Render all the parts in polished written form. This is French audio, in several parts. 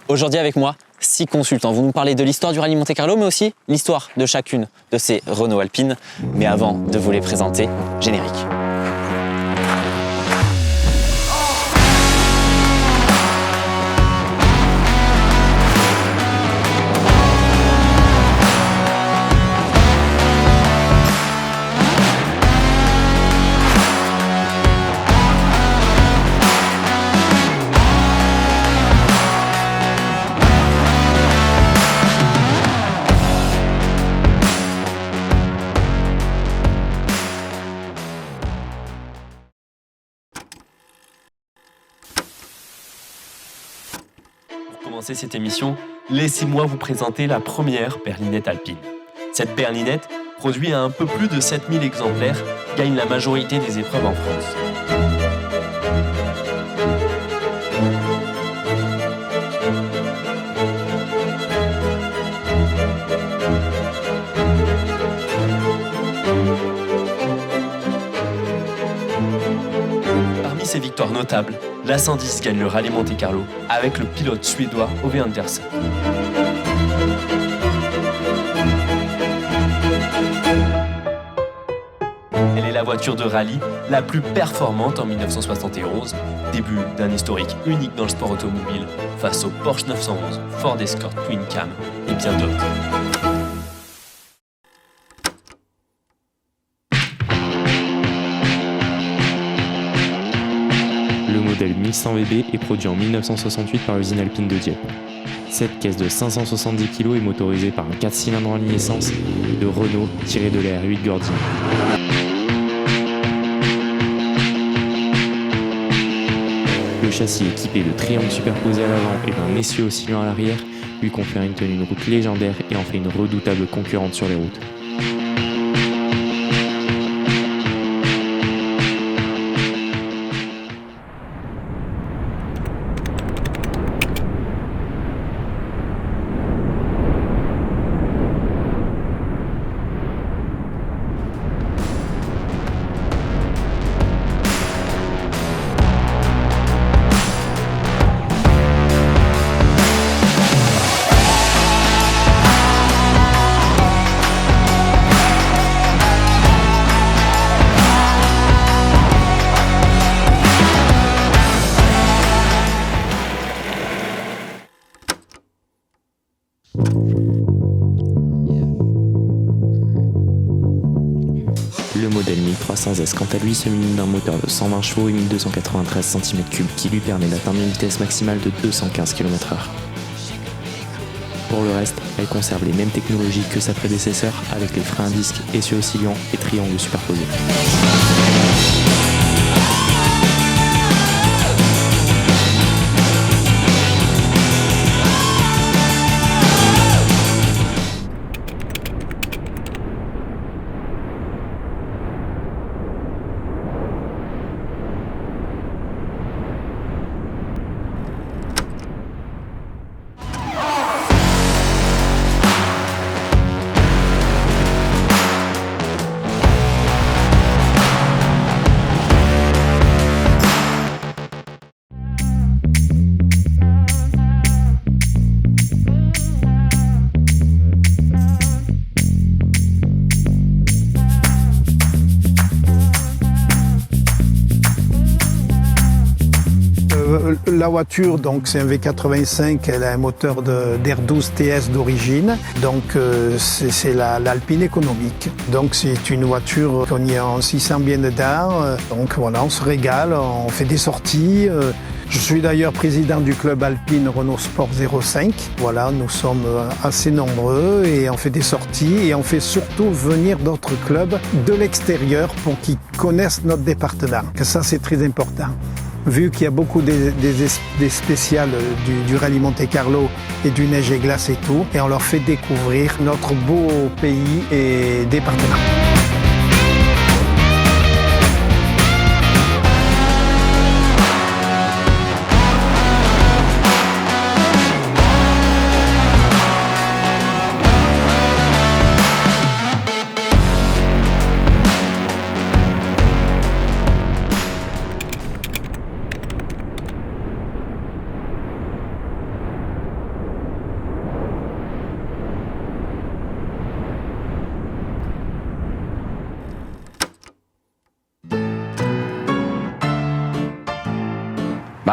Aujourd'hui avec moi, 6 consultants. Vous nous parlez de l'histoire du rallye Monte-Carlo, mais aussi l'histoire de chacune de ces Renault Alpine. Mais avant de vous les présenter, générique. Pour commencer cette émission, laissez-moi vous présenter la première berlinette alpine. Cette berlinette, produite à un peu plus de 7000 exemplaires, gagne la majorité des épreuves en France. Parmi ses victoires notables, la 110 gagne le rallye Monte-Carlo avec le pilote suédois Ove Andersson. Elle est la voiture de rallye la plus performante en 1971, début d'un historique unique dans le sport automobile face au Porsche 911, Ford Escort Twin Cam et bien d'autres. Le modèle 1100 VB est produit en 1968 par l'usine Alpine de Dieppe. Cette caisse de 570 kg est motorisée par un 4 cylindres en ligne essence de Renault tiré de la R8 Gordini. Le châssis équipé de triangles superposés à l'avant et d'un essieu oscillant à l'arrière lui confère une tenue de route légendaire et en fait une redoutable concurrente sur les routes. Le modèle 1300S quant à lui se munit d'un moteur de 120 chevaux et 1293 cm3 qui lui permet d'atteindre une vitesse maximale de 215 km/h. Pour le reste, elle conserve les mêmes technologies que sa prédécesseur avec les freins à disque, essieux oscillants et triangles superposés. La voiture, donc c'est un V85, elle a un moteur d'R12 TS d'origine, donc c'est l'Alpine économique. Donc c'est une voiture qu'on s'y sent bien dedans, donc voilà, on se régale, on fait des sorties. Je suis d'ailleurs président du club Alpine Renault Sport 05. Voilà, nous sommes assez nombreux et on fait des sorties et on fait surtout venir d'autres clubs de l'extérieur pour qu'ils connaissent notre département. Que ça, c'est très important. Vu qu'il y a beaucoup des spéciales du rallye Monte-Carlo et du neige et glace et tout, et on leur fait découvrir notre beau pays et département.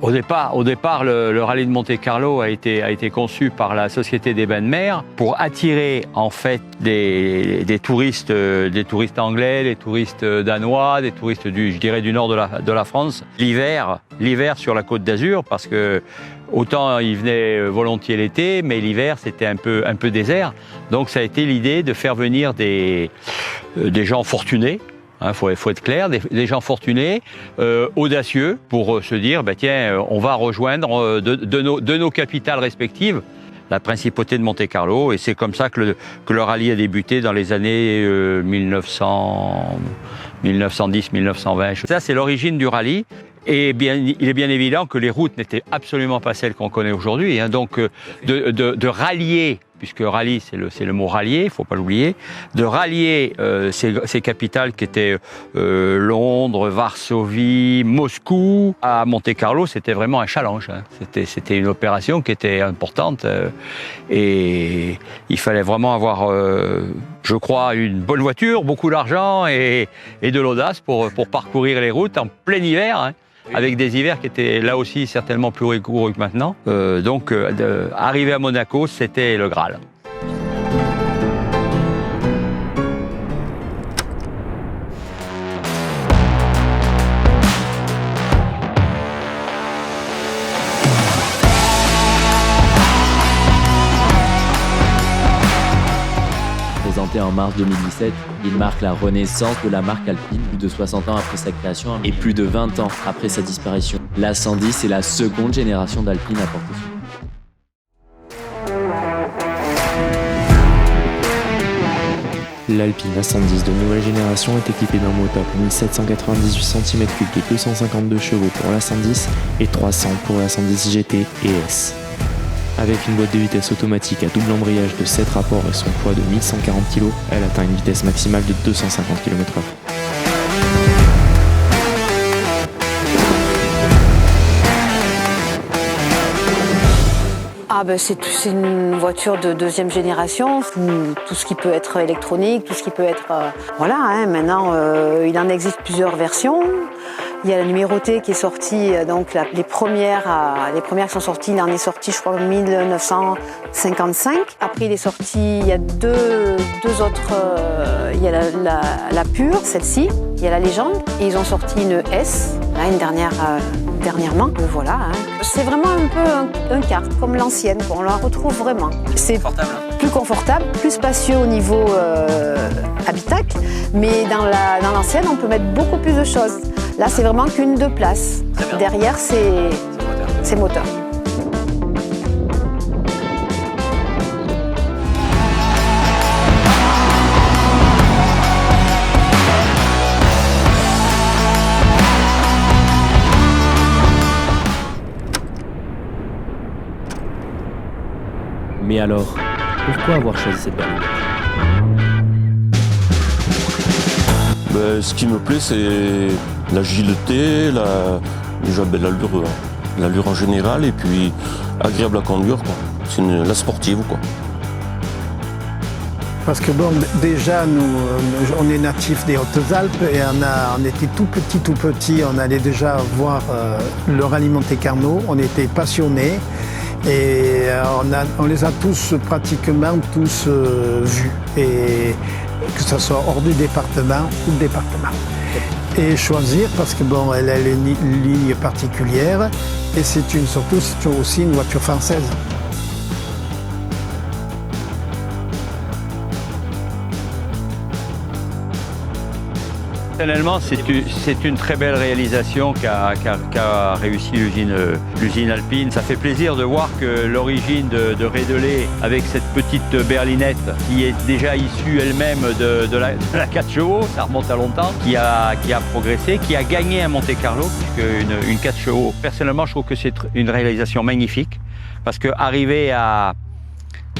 Au départ, le rallye de Monte-Carlo a été conçu par la Société des bains de mer pour attirer en fait des touristes anglais, des touristes danois, des touristes du nord de la France. L'hiver sur la Côte d'Azur, parce que autant ils venaient volontiers l'été, mais l'hiver c'était un peu désert. Donc ça a été l'idée de faire venir des gens fortunés. Faut être clair, des gens fortunés, audacieux, pour se dire, tiens, on va rejoindre de nos capitales respectives la principauté de Monte-Carlo, et c'est comme ça que le rallye a débuté dans les années 1910-1920. Ça, c'est l'origine du rallye. Et il est bien évident que les routes n'étaient absolument pas celles qu'on connaît aujourd'hui. Donc de rallier, puisque rallye c'est le mot rallier, il ne faut pas l'oublier, de rallier ces capitales qui étaient Londres, Varsovie, Moscou à Monte-Carlo, c'était vraiment un challenge. C'était une opération qui était importante et il fallait vraiment avoir, je crois, une bonne voiture, beaucoup d'argent et de l'audace pour parcourir les routes en plein hiver. Avec des hivers qui étaient là aussi certainement plus rigoureux que maintenant. Donc, arriver à Monaco, c'était le Graal. Présenté en mars 2017, il marque la renaissance de la marque alpine, plus de 60 ans après sa création et plus de 20 ans après sa disparition. La 110 est la seconde génération d'Alpine à porter son nom. L'Alpine A110 de nouvelle génération est équipée d'un moteur de 1798 cm3 de 252 chevaux pour la 110 et 300 pour la 110 GT et S. Avec une boîte de vitesse automatique à double embrayage de 7 rapports et son poids de 1140 kg, elle atteint une vitesse maximale de 250 km/h. C'est une voiture de deuxième génération, tout ce qui peut être électronique, tout ce qui peut être... maintenant il en existe plusieurs versions. Il y a la numérotée qui est sortie, donc les premières qui sont sorties, il en est sorti je crois en 1955. Après il est sorti, il y a deux autres, il y a la pure, celle-ci, il y a la légende, et ils ont sorti une S, une dernièrement. C'est vraiment un peu un kart, comme l'ancienne, on la retrouve vraiment. C'est plus confortable, plus spacieux au niveau habitacle, mais dans l'ancienne on peut mettre beaucoup plus de choses. Là, c'est vraiment qu'une 2 places. Derrière, c'est moteur. Mais alors, pourquoi avoir choisi cette berline ? Ce qui me plaît, c'est l'agilité, l'allure en général, et puis agréable à conduire, quoi. C'est la sportive, quoi. Parce que déjà, nous, on est natifs des Hautes-Alpes et on était tout petit, on allait déjà voir le rallye Monte-Carlo, on était passionnés et on les a pratiquement tous vus. Et que ce soit hors du département ou le département. Et choisir parce que elle a une ligne particulière et c'est aussi une voiture française. Personnellement, c'est une très belle réalisation qu'a réussi l'usine Alpine. Ça fait plaisir de voir que l'origine de Rédelé, avec cette petite berlinette qui est déjà issue elle-même de la 4 chevaux, ça remonte à longtemps, qui a progressé, qui a gagné à Monte-Carlo, puisque une 4 chevaux, personnellement, je trouve que c'est une réalisation magnifique, parce qu'arriver à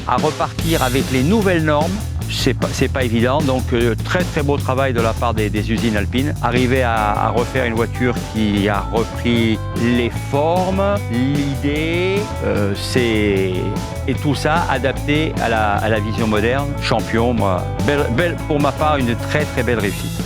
repartir avec les nouvelles normes, c'est pas évident, donc très très beau travail de la part des usines alpines. Arriver à refaire une voiture qui a repris les formes, l'idée, et tout ça adapté à la vision moderne. Champion, moi, belle, pour ma part, une très très belle réussite.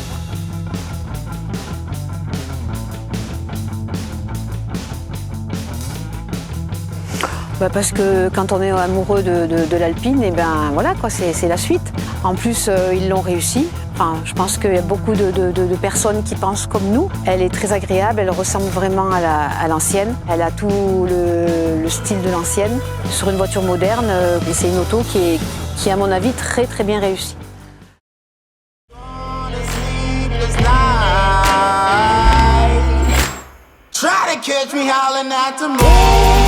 Parce que quand on est amoureux de l'Alpine, et ben voilà quoi, c'est la suite. En plus, ils l'ont réussi. Enfin, je pense qu'il y a beaucoup de personnes qui pensent comme nous. Elle est très agréable, elle ressemble vraiment à l'ancienne. Elle a tout le style de l'ancienne. Sur une voiture moderne, c'est une auto qui est à mon avis très très bien réussie. Try to catch me howling at the moon.